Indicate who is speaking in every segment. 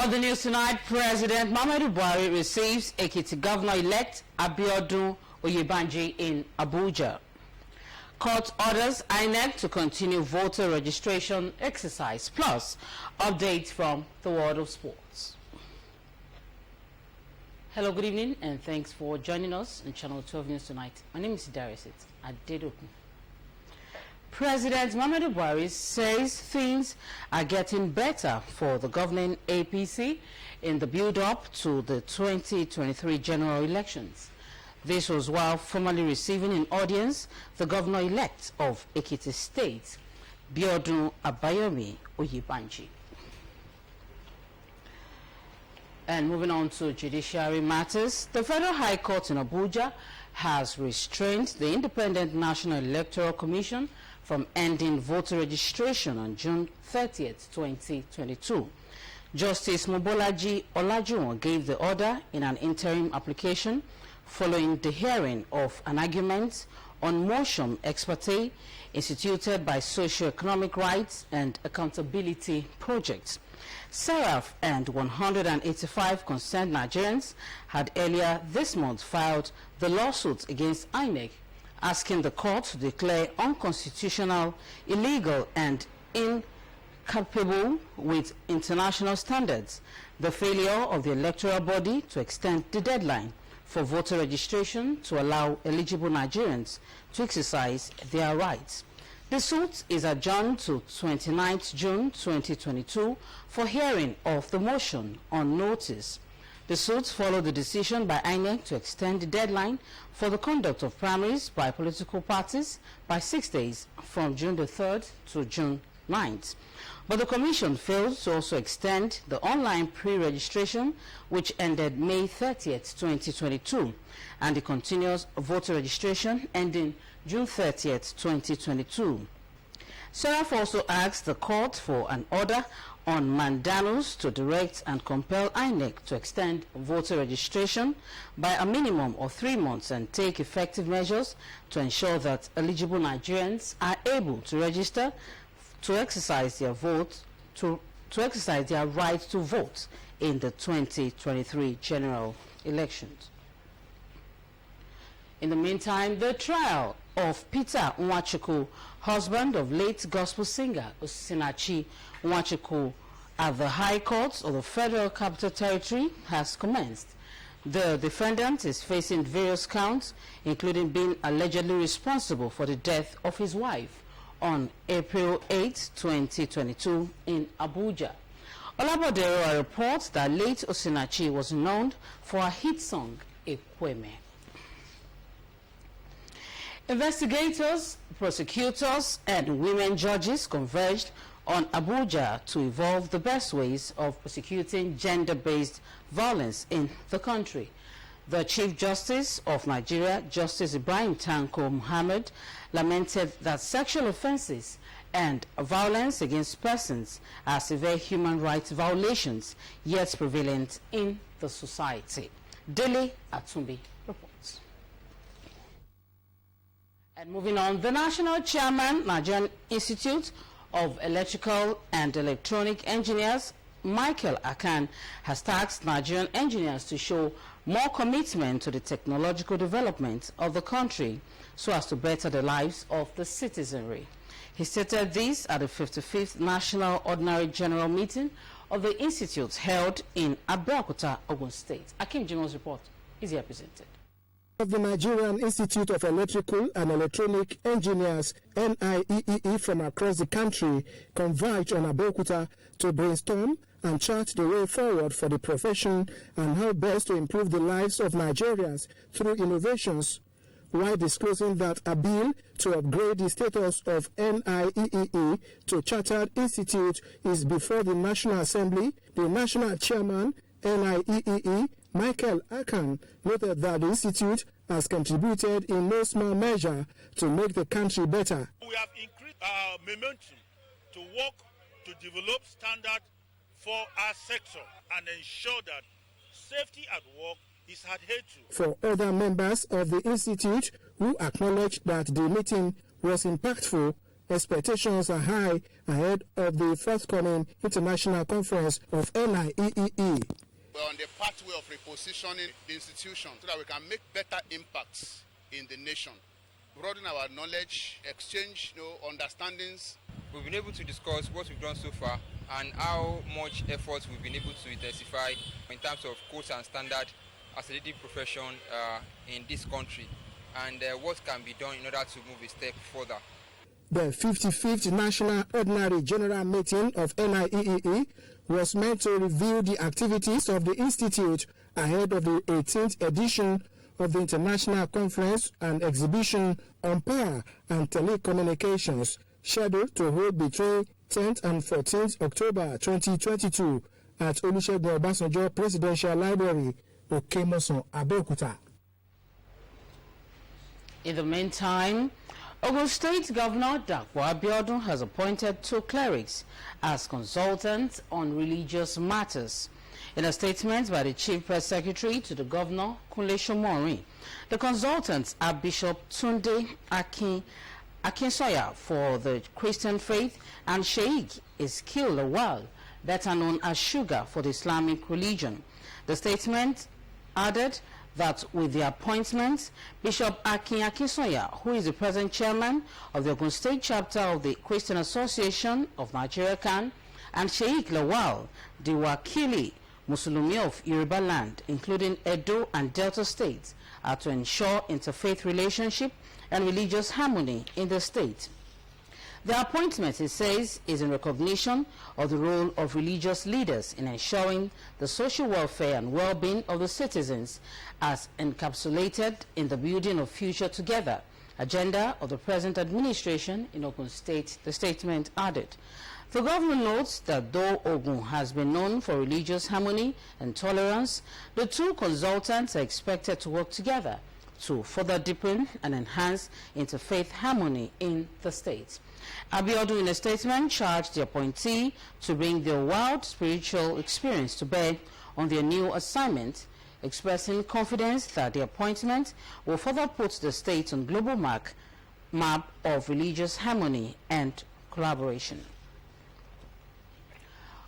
Speaker 1: On the news tonight, President Muhammadu Buhari receives Ekiti Governor-elect Abeokuta in Abuja. Court orders INEC to continue voter registration exercise, plus updates from the world of sports. Hello, good evening, and thanks for joining us on Channel 12 News tonight. My name is Darius Abeokuta. President Muhammadu Buhari says things are getting better for the governing APC in the build-up to the 2023 general elections. This was while formally receiving in audience the governor-elect of Ekiti State, Biodun Abayomi. And moving on to judiciary matters, the Federal High Court in Abuja has restrained the Independent National Electoral Commission from ending voter registration on June 30th, 2022. Justice Mobolaji Olajuwon gave the order in an interim application following the hearing of an argument on motion ex parte instituted by Socio-Economic Rights and Accountability Project. Seraph and 185 concerned Nigerians had earlier this month filed the lawsuit against INEC, asking the court to declare unconstitutional, illegal, and incompatible with international standards the failure of the electoral body to extend the deadline for voter registration to allow eligible Nigerians to exercise their rights. The suit is adjourned to 29th June 2022 for hearing of the motion on notice. The suits follow the decision by INEC to extend the deadline for the conduct of primaries by political parties by 6 days from June the 3rd to June 9th. But the Commission failed to also extend the online pre-registration, which ended May 30th, 2022, and the continuous voter registration ending June 30th, 2022. Seraph also asked the court for an order on mandamus to direct and compel INEC to extend voter registration by a minimum of 3 months and take effective measures to ensure that eligible Nigerians are able to register to exercise their vote to exercise their right to vote in the 2023 general elections. In the meantime, the trial of Peter Nwachukwu, husband of late gospel singer Osinachi Nwachukwu, at the High Court of the Federal Capital Territory has commenced. The defendant is facing various counts, including being allegedly responsible for the death of his wife on April 8, 2022 in Abuja. Olabodero reports that late Osinachi was known for a hit song, Ekweme. Investigators, prosecutors, and women judges converged on Abuja to evolve the best ways of prosecuting gender-based violence in the country. The Chief Justice of Nigeria, Justice Ibrahim Tanko Muhammad, lamented that sexual offenses and violence against persons are severe human rights violations yet prevalent in the society. Dele Atumbi reports. And moving on, the National Chairman, Nigerian Institute of Electrical and Electronic Engineers, Michael Akan, has tasked Nigerian engineers to show more commitment to the technological development of the country so as to better the lives of the citizenry. He stated this at the 55th National Ordinary General Meeting of the Institute held in Abeokuta, Ogun State. Akim Jimo's report is here presented.
Speaker 2: Of the Nigerian Institute of Electrical and Electronic Engineers, NIEEE, from across the country converged on Abeokuta to brainstorm and chart the way forward for the profession and how best to improve the lives of Nigerians through innovations, while disclosing that a bill to upgrade the status of NIEEE to Chartered Institute is before the National Assembly. The National Chairman, NIEEE, Michael Akan, noted that the Institute has contributed in no small measure to make the country better.
Speaker 3: We have increased our momentum to work to develop standards for our sector and ensure that safety at work is adhered to.
Speaker 2: For other members of the Institute who acknowledged that the meeting was impactful, expectations are high ahead of the forthcoming international conference of NIEEE.
Speaker 4: We're on the pathway of repositioning the institution so that we can make better impacts in the nation, broaden our knowledge, exchange understandings.
Speaker 5: We've been able to discuss what we've done so far and how much effort we've been able to intensify in terms of codes and standard as a leading profession in this country, and what can be done in order to move a step further.
Speaker 2: The 55th National Ordinary General Meeting of NIEEE was meant to review the activities of the Institute ahead of the 18th edition of the International Conference and Exhibition on Power and Telecommunications, scheduled to hold between 10th and 14th October 2022 at Olusegun Obasanjo Presidential Library, Okemoson, Abeokuta.
Speaker 1: In the meantime, Ogun State Governor Dapo Abiodun has appointed 2 clerics as consultants on religious matters. In a statement by the Chief Press Secretary to the Governor, Kunle Shomori, the consultants are Bishop Tunde Akinsoya for the Christian faith and Sheikh Iskil Lawal, better known as Sugar, for the Islamic religion. The statement added that with the appointments, Bishop Akinsoya, who is the present chairman of the Ogun State chapter of the Christian Association of Nigeria CAN, and Sheikh Lawal, the Wakili Musulumi of Yoruba land, including Edo and Delta states, are to ensure interfaith relationship and religious harmony in the state. The appointment, it says, is in recognition of the role of religious leaders in ensuring the social welfare and well-being of the citizens as encapsulated in the Building of Future Together agenda of the present administration in Ogun State, the statement added. The government notes that though Ogun has been known for religious harmony and tolerance, the 2 consultants are expected to work together to further deepen and enhance interfaith harmony in the state. Abiodun, in a statement, charged the appointee to bring their wild spiritual experience to bear on their new assignment, expressing confidence that the appointment will further put the state on global map of religious harmony and collaboration.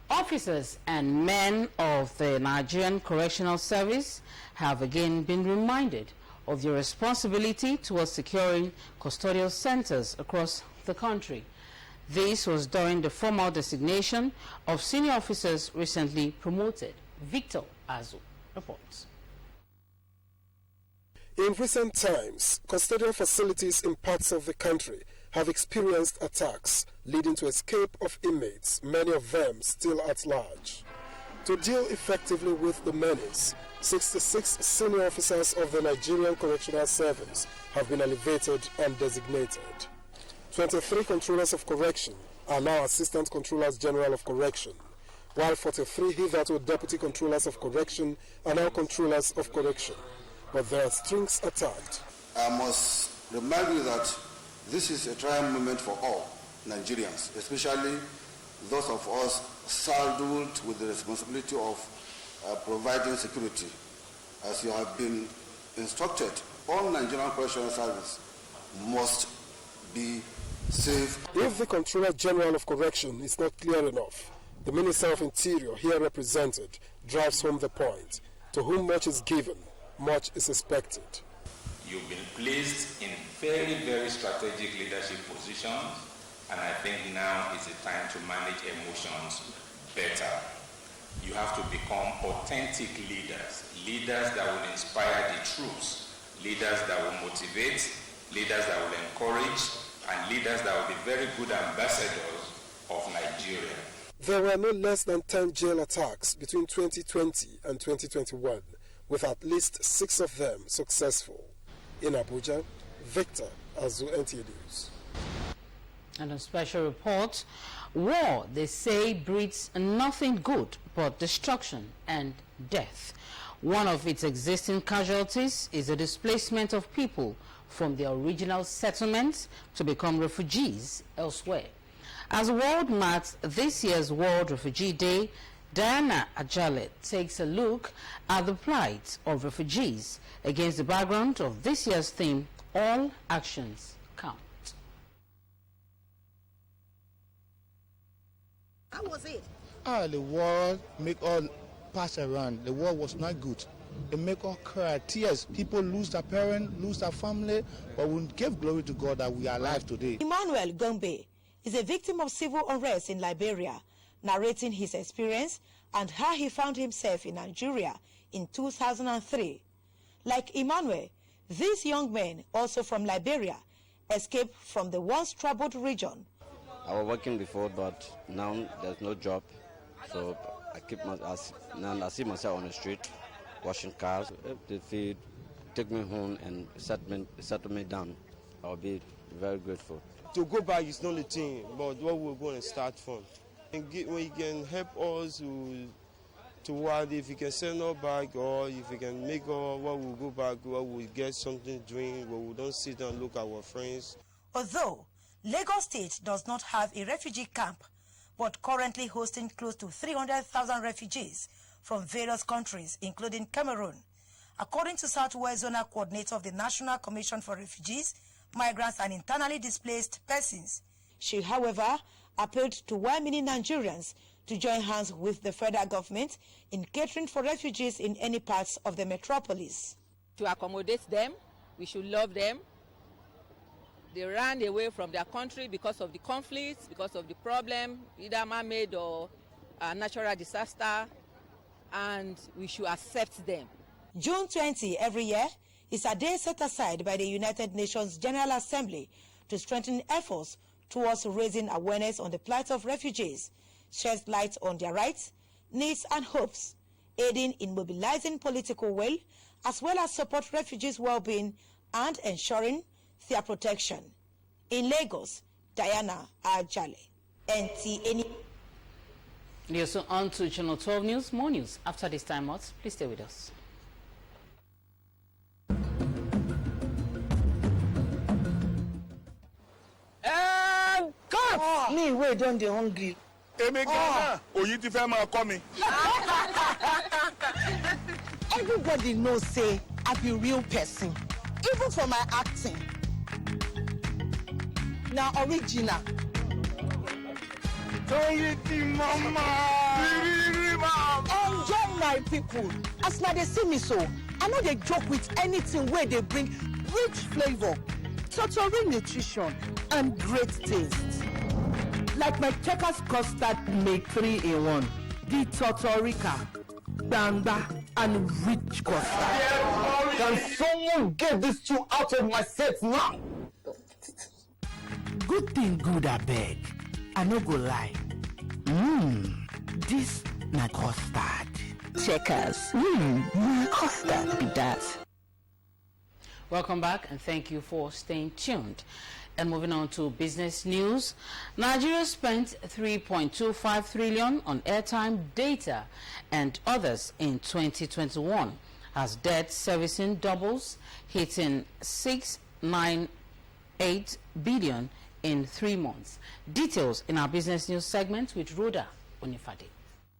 Speaker 1: Officers and men of the Nigerian Correctional Service have again been reminded of their responsibility towards securing custodial centers across the country. This was during the formal designation of senior officers recently promoted. Victor Azu reports.
Speaker 6: In recent times, custodial facilities in parts of the country have experienced attacks, leading to escape of inmates, many of them still at large. To deal effectively with the menace, 66 senior officers of the Nigerian Correctional Service have been elevated and designated. 23 controllers of correction are now Assistant Controllers General of Correction, while 43 hitherto Deputy Controllers of Correction are now Controllers of Correction. But there are strings attached.
Speaker 7: I must remind you that this is a trying moment for all Nigerians, especially those of us saddled with the responsibility of providing security. As you have been instructed, all Nigerian Correctional Service must be safe.
Speaker 6: If the Controller General of Correction is not clear enough, the Minister of Interior, here represented, drives home the point. To whom much is given, much is expected.
Speaker 8: You've been placed in very, very strategic leadership positions, and I think now is the time to manage emotions better. You have to become authentic leaders, leaders that will inspire the troops, leaders that will motivate, leaders that will encourage, and leaders that will be very good ambassadors of Nigeria.
Speaker 6: There were no less than 10 jail attacks between 2020 and 2021, with at least 6 of them successful. In Abuja, Victor Azu, NTA News.
Speaker 1: And a special report, war, they say, breeds nothing good but destruction and death. One of its existing casualties is the displacement of people from their original settlements to become refugees elsewhere. As the world marks this year's World Refugee Day, Diana Ajale takes a look at the plight of refugees against the background of this year's theme, All Actions Count.
Speaker 9: How was it?
Speaker 10: The war make all pass around. The war was not good. It make all cry, tears. People lose their parents, lose their family, but we give glory to God that we are alive today.
Speaker 9: Emmanuel Gombe is a victim of civil unrest in Liberia, narrating his experience and how he found himself in Nigeria in 2003. Like Emmanuel, these young men, also from Liberia, escaped from the once troubled region.
Speaker 11: I was working before, but now there's no job, so I see myself on the street, washing cars. If they take me home and settle me down, I'll be very grateful.
Speaker 12: To go back is not the thing, but what we're going to start from. And when you can help us to what, if you can send us back, or if you can make us what we'll go back, what we'll get something to drink, where we don't sit and look at our friends.
Speaker 9: Although Lagos State does not have a refugee camp, but currently hosting close to 300,000 refugees from various countries, including Cameroon. According to Southwest Zonal Coordinator of the National Commission for Refugees, Migrants and Internally Displaced Persons, she, however, appealed to well-meaning Nigerians to join hands with the federal government in catering for refugees in any parts of the metropolis.
Speaker 13: To accommodate them, we should love them. They ran away from their country because of the conflicts, because of the problem, either man-made or a natural disaster, and we should accept them.
Speaker 9: June 20 every year is a day set aside by the United Nations General Assembly to strengthen efforts towards raising awareness on the plight of refugees, shed light on their rights, needs and hopes, aiding in mobilizing political will, as well as support refugees' well-being and ensuring their protection. In Lagos, Diana Ajale, NTA.
Speaker 1: You're so on to Channel 12 News. More news after this time out. Please stay with us.
Speaker 9: God! Me, wait, don't they hungry? Everybody knows, say, I be real person. Even for my acting. Now, original. Enjoy my people. As now they see me so, I know they joke with anything where they bring rich flavor, total nutrition, and great taste. Like my checkers custard make 3-in-1, the Totorica, Bamba, and rich custard.
Speaker 14: Can someone get these two out of my set now?
Speaker 9: Good thing good, I beg. I no go lie. This na custard. Checkers. Na custard be that.
Speaker 1: Welcome back and thank you for staying tuned. And moving on to business news, Nigeria spent 3.25 trillion on airtime, data, and others in 2021 as debt servicing doubles, hitting 698 billion in 3 months. Details in our business news segment with Rhoda Onifade.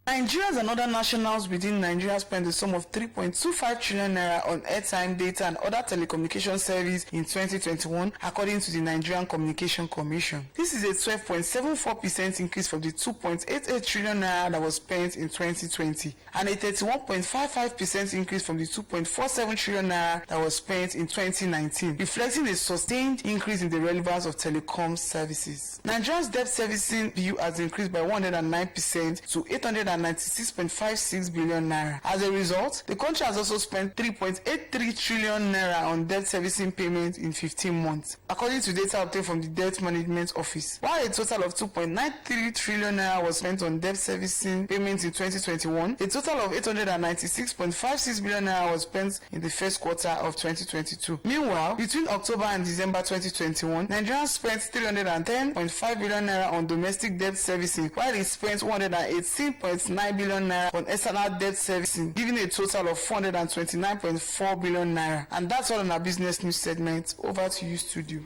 Speaker 15: Nigerians and other nationals within Nigeria spent a sum of 3.25 trillion naira on airtime, data, and other telecommunication service in 2021, according to the Nigerian Communication Commission. This is a 12.74% increase from the 2.88 trillion naira that was spent in 2020, and a 31.55% increase from the 2.47 trillion naira that was spent in 2019, reflecting a sustained increase in the relevance of telecom services. Nigeria's debt servicing bill has increased by 109% to 896.56 billion naira. As a result, the country has also spent 3.83 trillion naira on debt servicing payments in 15 months, according to data obtained from the Debt Management Office. While a total of 2.93 trillion naira was spent on debt servicing payments in 2021, a total of 896.56 billion naira was spent in the first quarter of 2022. Meanwhile, between October and December 2021, Nigeria spent 310.5 billion naira on domestic debt servicing, while it spent 118.9 billion naira on external debt servicing, giving a total of 429.4 billion naira. And that's all in our business news segment. Over to you, studio.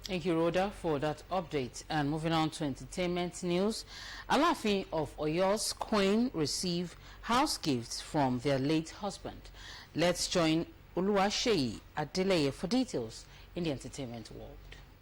Speaker 1: Thank you, Rhoda, for that update. And moving on to entertainment news, Alaafin of Oyo's Queen received house gifts from their late husband. Let's join Oluwaseyi Adeleye for details in the entertainment world.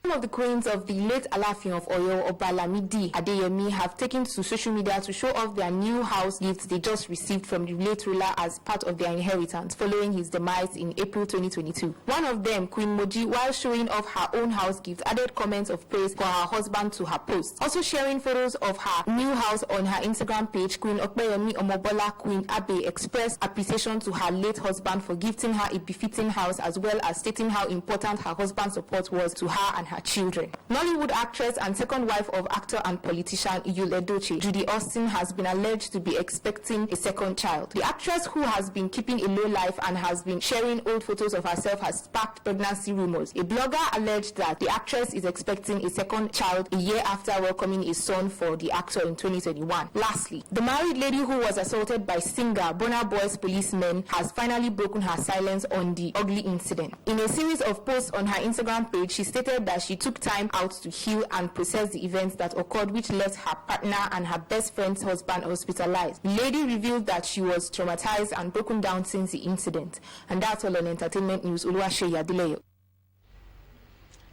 Speaker 16: Some of the queens of the late Alafin of Oyo, Obalamidi Adeyemi, have taken to social media to show off their new house gifts they just received from the late ruler as part of their inheritance following his demise in April 2022. One of them, Queen Moji, while showing off her own house gift, added comments of praise for her husband to her post. Also sharing photos of her new house on her Instagram page, Queen Okpeyemi Omobola Queen Abe expressed appreciation to her late husband for gifting her a befitting house, as well as stating how important her husband's support was to her and her children. Nollywood actress and second wife of actor and politician Yul Edochie, Judy Austin, has been alleged to be expecting a second child. The actress, who has been keeping a low life and has been sharing old photos of herself, has sparked pregnancy rumors. A blogger alleged that the actress is expecting a second child a year after welcoming a son for the actor in 2021. Lastly, the married lady who was assaulted by singer Burna Boy's policemen has finally broken her silence on the ugly incident. In a series of posts on her Instagram page, she stated that she took time out to heal and process the events that occurred, which left her partner and her best friend's husband hospitalized. The lady revealed that she was traumatized and broken down since the incident. And that's all on Entertainment News. Oluwase Yadileyo.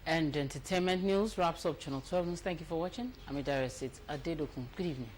Speaker 1: And entertainment news wraps up Channel 12 News. Thank you for watching. I'm Idara Sit Adedokun. Good evening.